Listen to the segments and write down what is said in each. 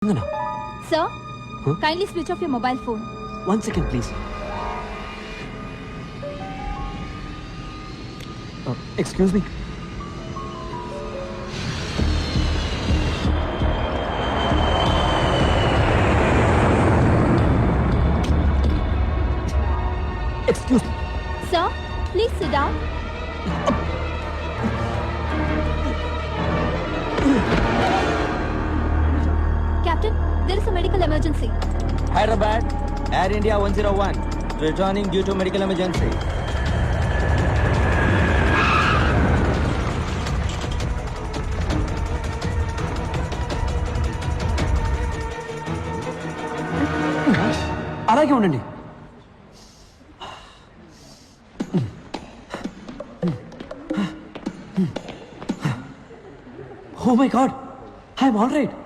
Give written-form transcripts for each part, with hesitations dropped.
Sir, kindly switch off your mobile phone. 1 second, please. Excuse me. Excuse me. Sir, please sit down. Captain, there is a medical emergency. Hyderabad, Air India 101, returning due to medical emergency. అలాగే ఉండండి. Oh my God, I'm all right.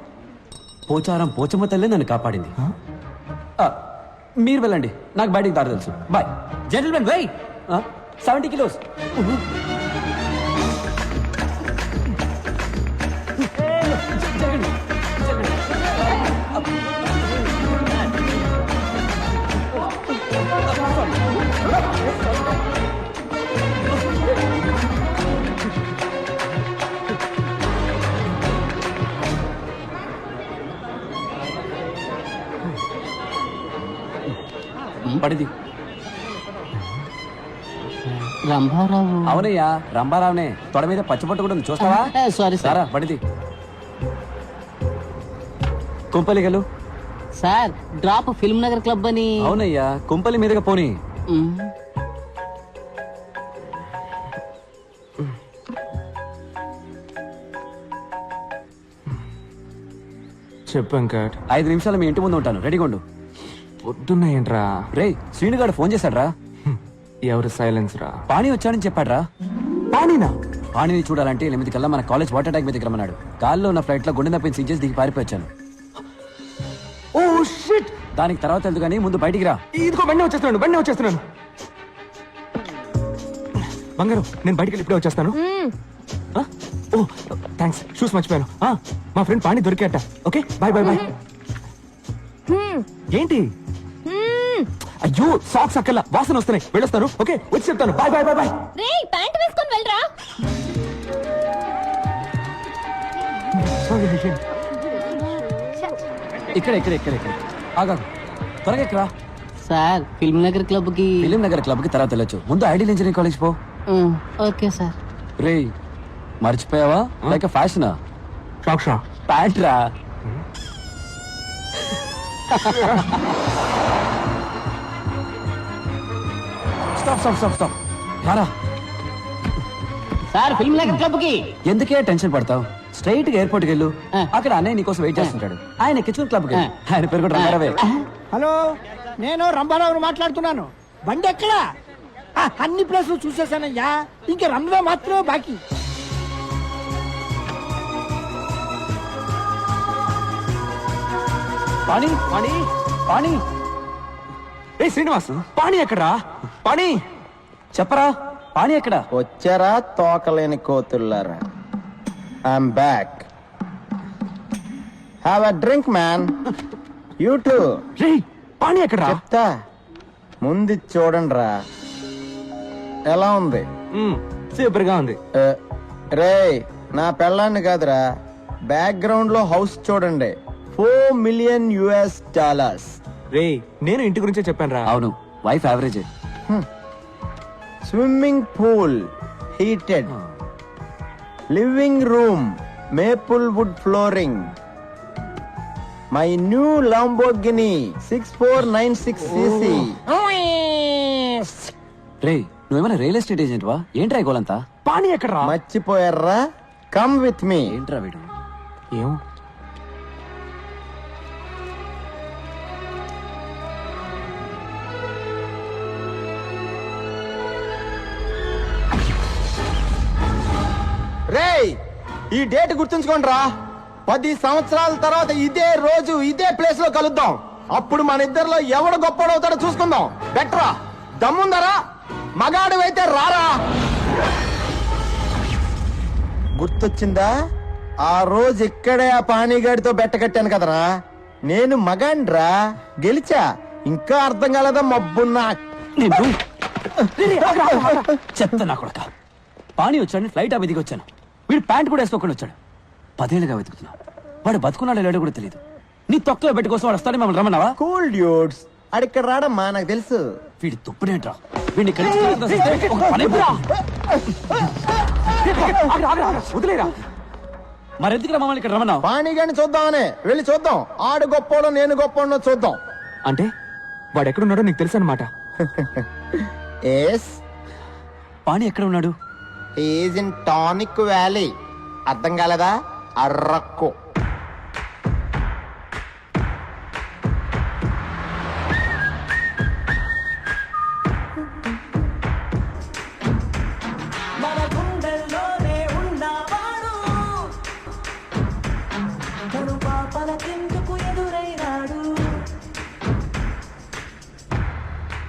Pocharam Pochamma తల్లి నన్ను కాపాడింది. మీరు వెళ్ళండి, నాకు బయటికి దారి తెలుసు. బాయ్. Gentlemen, wait! 70 kilos. జరగండి, జరగండి. పడిది. రంభారావు. అవునయ్యా, రంభారావునే. తొడ మీద పచ్చిపట్టు కూడా ఉంది, చూస్తావా? Sorry sir. సారా పడిది. కుంపలిగలు. Sir, drop Film Nagar club అని. అవునయ్యా, కుంపలి మీదుగా పోనీ. మ్. చెప్పు వెంకట్. 5 నిమిషాలు మీ ఇంటి ముందు ఉంటాను, రెడీగా ఉండు. పొద్దున్న ఏంట్రా? రే, శ్రీనుగాడు ఫోన్ చేశాడ్రా. ఎవరు సైలెన్స్ రా? పాణి వచ్చాడని చెప్పాడ్రా. పానీనా? పాణిని చూడాలంటే 8 కల్లా మన కాలేజ్ వాటర్ ట్యాంక్ మీదకి రమ్మన్నాడు. గాల్లో ఉన్న ఫ్లైట్ లో గుండె నొప్పిని సీజెస్ దిగి పారిపోయాను. Oh shit! దానికి తర్వాత వెళ్తూ కానీ ముందు బయటికి రా. ఇదిగో బండి వచ్చేస్తున్నాను. బంగారు, నేను బయటికి వెళ్ళి ఇప్పుడే వచ్చేస్తాను. ఓ థ్యాంక్స్, షూస్ మర్చిపోయాను. మా ఫ్రెండ్ పాణి దొరికాట. Okay, bye. ఏంటి? అయ్యో, సాక్స్ అక్కల వాసన వస్తున్నాయి, వెళ్ళొస్తాను. ఓకే, వచ్చి చెప్తాను. బాయ్. రేయ్, ప్యాంట్ వేసుకొని వెళ్ళరా. ఇక్కడ ఆగా, త్వరగా ఎక్కరా. సార్, ఫిల్మ్ నగర్ క్లబ్ కి. ఫిలిం నగర్ క్లబ్ కి తర్వాత వెళ్ళొచ్చు. ముందు ఐడియల్ ఇంజనీరింగ్ కాలేజ్ పో. Okay sir. రే, మర్చిపోయావా? లైక్ ఫ్యాషనా? సాక్షా ప్యాంట్ రా. స్టాప్ రారా. సార్, ఫిల్మ్ నగర్ క్లబ్ కి. ఎందుకే టెన్షన్ పడతావు? స్ట్రైట్ గా ఎయిర్పోర్ట్ కి వెళ్ళు. అక్కడ అన్నయ్య నీకోసం వెయిట్ చేస్తుంటాడు. ఆయన కిచెన్ క్లబ్ కి. ఆయన పేరు కూడా రంగారావే. హలో, నేను రంభారావుని మాట్లాడుతున్నాను. బండి ఎక్కడా? అన్ని ప్లేసులు చూసేసానయ్యా, ఇంకా రంభా మాత్రమే బాకీ. పాణి. ఏ శ్రీనివాస్, పాణి ఎక్కడా? పాణి చెప్పరా, పాణి ఎక్కడ? వచ్చారా తోకలేని కోతుల్లారా? I'm back. Have a drink man. You too. రే, పాణి ఎక్కడా? చెప్తా, ముందు చూడండి రా. ఎలా ఉంది? సూపర్ గా ఉంది. రే, నా పెళ్ళాన్ని కాదురా, బ్యాక్గ్రౌండ్ లో హౌస్ చూడండి. $4 million. రే, నేను ఇంటి గురించే చెప్పాను రా. అవును, wife average. Swimming pool heated, living room maple wood flooring, my new Lamborghini 6496cc. రే, నువ్వేమైనా రియల్ ఎస్టేట్ ఏజెంట్ వా? ఏంట్రా ఈ గోలంతా? పాణి ఎక్కడా? మర్చిపోయారా? Come with me. ఏంట్రా వీడు? ఏం? రేయ్, ఈ డేట్ గుర్తుంచుకోండి రా. 10 సంవత్సరాల తర్వాత ఇదే రోజు ఇదే ప్లేస్ లో కలుద్దాం. అప్పుడు మన ఇద్దరిలో ఎవడు గొప్పడవుతాడో చూసుకుందాం. బెటరా? దమ్ముందరా? మగాడు అయితే రారా. గుర్తొచ్చిందా? ఆ రోజు ఇక్కడే ఆ పానీగాడితో బెట్ట కట్టాను కదరా, నేను మగాండ్రా, గెలిచా. ఇంకా అర్థం కాలేదా మబ్బున్నా? నిన్ను చెత్త నా కొడక. పానీ వచ్చాడని ఫ్లైట్ అవి దిగి వచ్చాను. వీడు ప్యాంట్ కూడా వేసుకోకుండా వచ్చాడు. 10 ఏళ్ళుగా వెతుకుతున్నా. వాడు బతుకున్నాడో లేడో కూడా తెలియదు. నీ తొక్కలో బెట్ట కోసం వాడు వస్తాడని మమ్మల్ని రమ్మన్నావా? కూల్ డ్యూడ్స్, అడిక్కడ రాడమ్మా, నాకు తెలుసు. వీడి తుప్పునేంట్రా. వీడిని ఇక్కడి నుంచి ఒక పని అయిపోరా. వదిలేరా. మరెందుకురా మమ్మల్ని ఇక్కడ రమ్మన్నావు? పానీగాడిని చూద్దామనే వెళ్ళి చూద్దాం. ఆడు గొప్పోడో నేను గొప్పోడో చూద్దాం. అంటే వాడు ఎక్కడున్నాడో నీకు తెలుసు అనమాట. ఎస్, పానీ ఎక్కడ ఉన్నాడు? Is in tonic valley. అర్థం కాలేదా? అర్రక్కు.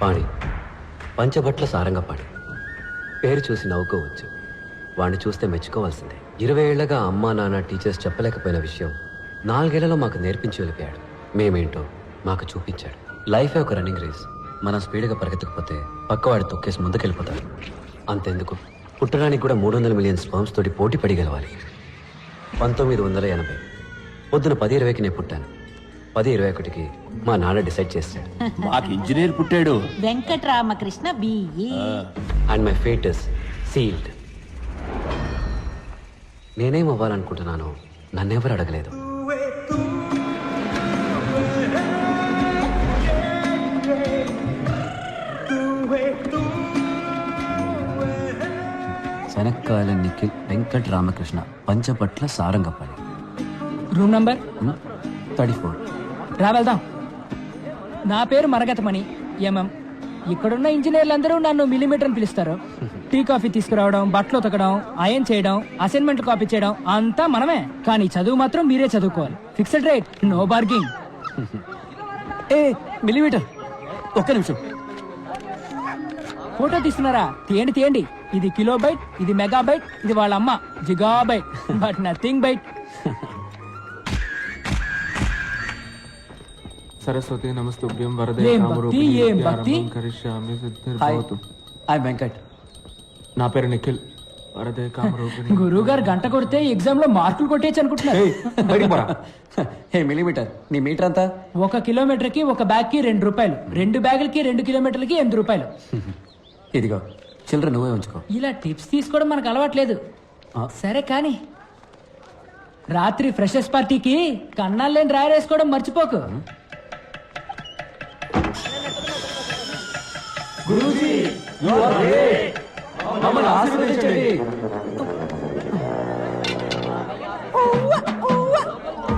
పాణి పంచభట్ల సారంగపాణి. పేరు చూసి నవ్వుకోవచ్చు, వాడిని చూస్తే మెచ్చుకోవాల్సిందే. 20 ఏళ్లగా అమ్మా నాన్న టీచర్స్ చెప్పలేకపోయిన విషయం 4 ఏళ్లలో మాకు నేర్పించి వెళ్ళిపోయాడు. మేమేంటో మాకు చూపించాడు. లైఫే ఒక రన్నింగ్ రేస్. మనం స్పీడ్గా పరిగెత్తకపోతే పక్కవాడి తొక్కేసి ముందుకెళ్ళిపోతాడు. అంతెందుకు, పుట్టడానికి కూడా 300 మిలియన్ స్పర్మ్స్ తోటి పోటీ పడి గెలవాలి. 1980 పొద్దున 10:20కి నేను పుట్టాను. 10:21కి మా నాన్న డిసైడ్ చేశాడు. మాకు ఇంజనీర్ పుట్టాడు. Venkataramakrishna BE. And my fate is sealed. నేనేం అవ్వాలనుకుంటున్నానో నన్నెవరు అడగలేదు. శనక్కాయల నిఖిల్ వెంకట్ రామకృష్ణ పంచపట్ల సారంగపల్లి. Room number 34. రా వెళ్దాం. నా పేరు మరగతమణి ఎంఎం. ఇక్కడున్న ఇంజనీర్లందరూ నన్ను మిల్లీమీటర్ అని పిలుస్తారు. టీ కాఫీ తీసుకురావడం, బట్టలు ఉతకడం, అయన్ చేయడం, అసైన్మెంట్ కాపీ చేయడం అంతా మనమే. కానీ చదువు మాత్రం మీరే చదువుకోవాలి. Fixed rate, no bargaining. ఏ మిల్లీమీటర్, ఒక్క నిమిషం. ఫోటో తీస్తున్నారా? తీయండి తీయండి. ఇది కిలోబైట్, ఇది మెగాబైట్, ఇది వాళ్ళ అమ్మ gigabyte, but nothing byte. Saraswati నమస్తుభ్యం వరదే ఏం కామరూపిణి భక్తి, ఏం భక్తి. విద్యారంభం కరిష్యామి హాయ్, సిద్ధిర్భవతు. ఐ వెంకట్. నా పేరు నిఖిల్. వరదే కామరూపిణి. గురువు గారు గంట కొడితే ఎగ్జామ్ లో మార్కులు కొట్టేయచ్చు అనుకుంటున్నారు. ఏయ్, బయటికి పోరా. హే మిల్లీమీటర్, నీ మీటర్ అంతా? 1 కిలోమీటర్ కి 1 బ్యాగ్ కి 2 రూపాయలు. 2 బ్యాగులకి 2 కిలోమీటర్లకి 8 రూపాయలు. ఇదిగో చిల్లర నువ్వే ఉంచుకో. ఇలా టిప్స్ తీసుకోవడం మనకు అలవాట్లేదు. సరే కానీ రాత్రి ఫ్రెషర్స్ పార్టీకి కన్నాలేని రాయరేసుకోవడం మర్చిపోకు. మమ్మల్ని ఆశీర్వదించండి.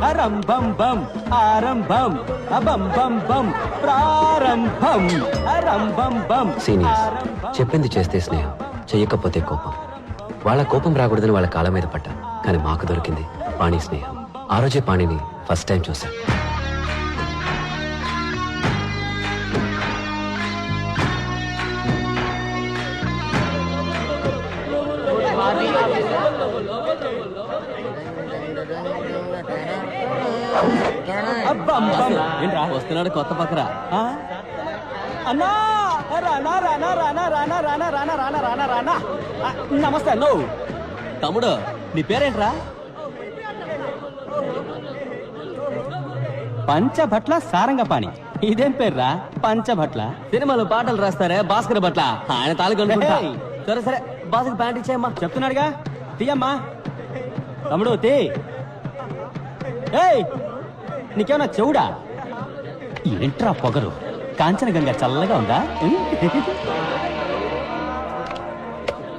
అరంభం బం ఆరంభం అబం బం బం ప్రారంభం అరంభం బం. సీనియర్స్, చెప్పింది చేస్తే స్నేహం, చెయ్యకపోతే కోపం. వాళ్ళ కోపం రాకూడదని వాళ్ళ కాళ్ళ మీద పడ్డా, కానీ మాకు దొరికింది పాణి స్నేహం. ఆ రోజే పాణిని ఫస్ట్ టైం చూశాను. ఏంట్రా వస్తున్నాడు కొత్త పక్కరా? అన్నా రానా రానా రానా రానా రానా రానా రానా రానా రానా. నమస్తే అన్నో. తమ్ముడు నీ పేరేంట్రా? పంచభట్ల సారంగపాణి. ఇదేం పేర్రా పంచభట్ల? సినిమాలో పాటలు రాస్తారే భాస్కర్ భట్ల, ఆయన తాలూకు అనుకుంటా. సరే సరే, బాస్కి ప్యాంట్ ఇచ్చేయమ్మా. చెప్తున్నాడుగా, తీయమ్మా. తమ్ముడు తీ. ఏయ్, నీకేమన్నా చెవుడా? ఏంట్రా పొగరు? కాంచనగంగా చల్లగా ఉందా?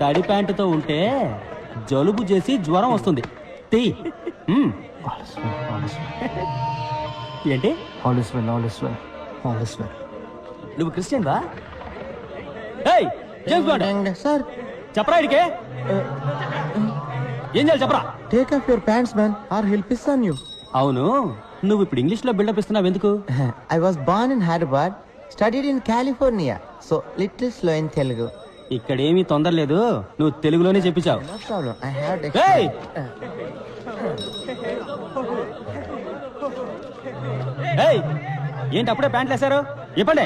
తడి ప్యాంటుతో ఉంటే జలుబు చేసి జ్వరం వస్తుంది. తీ. ఏంటి? నువ్వు క్రిస్టియన్ బా? సార్, చెప్పరా ఇడికే? ఏం చేయాలి చెప్పరా? Take off your pants man, or hell piss on you. అవును, నువ్వు ఇప్పుడు ఇంగ్లీష్ లో బిల్డప్ ఇస్తున్నావు ఎందుకు? I was born in Hyderabad, studied in California, so little slow in Telugu. ఇక్కడేమీ తొందర లేదు, నువ్వు తెలుగులోనే చెప్పించావు. ఏయ్! ఏయ్! ఏంటి అప్పుడే ప్యాంట్లు వేశారు? ఇప్పండి.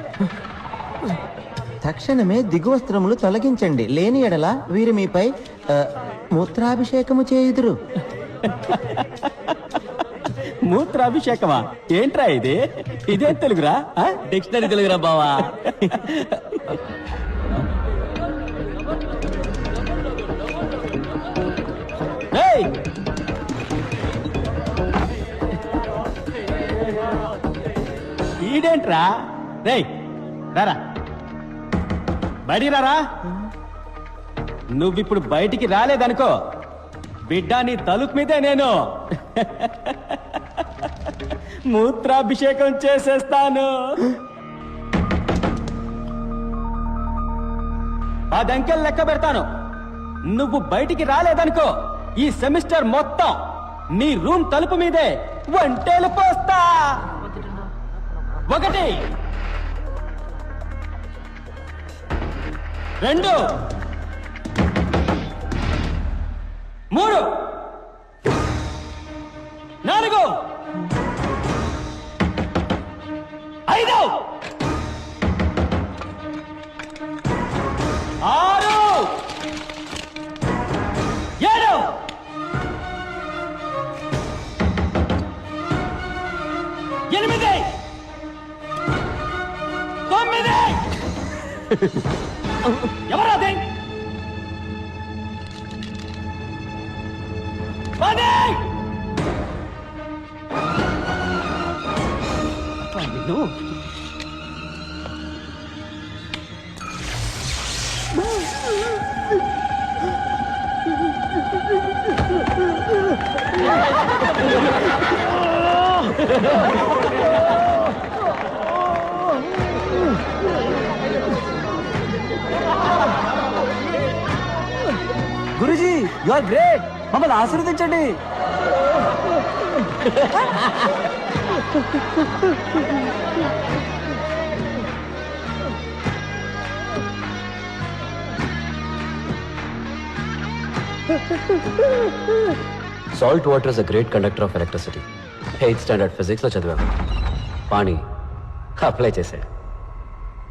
తక్షణమే దిగువస్త్రములు తొలగించండి, లేని ఎడల వీరు మీపై మూత్రాభిషేకము చేయుదురు. మూత్రాభిషేకమా? ఏంట్రా ఇది? ఇదేం తెలుగురా? డిక్షనరీ తెలుగురా బావా. ఏయ్! ఈడేంట్రా? రేయ్ రారా, బయటికి రారా. నువ్విప్పుడు బయటికి రాలేదనుకో, బిడ్డ నీ తలుపు మీదే నేను మూత్రాభిషేకం చేసేస్తాను. 10 అంకెలు లెక్క పెడతాను. నువ్వు బయటికి రాలేదనుకో, ఈ సెమిస్టర్ మొత్తం నీ రూమ్ తలుపు మీదే వంటేలు పోస్తా. 1 2 3 4 5 6 7 8 9 ఎవరాది? 10 నిన్ను గురుజీ, యు ఆర్ గ్రేట్. మమ్మల్ని ఆశీర్వదించండి. Salt water is a great conductor of electricity. 8th standard physics లో చదివాను. పాణి అప్లై చేశాడు.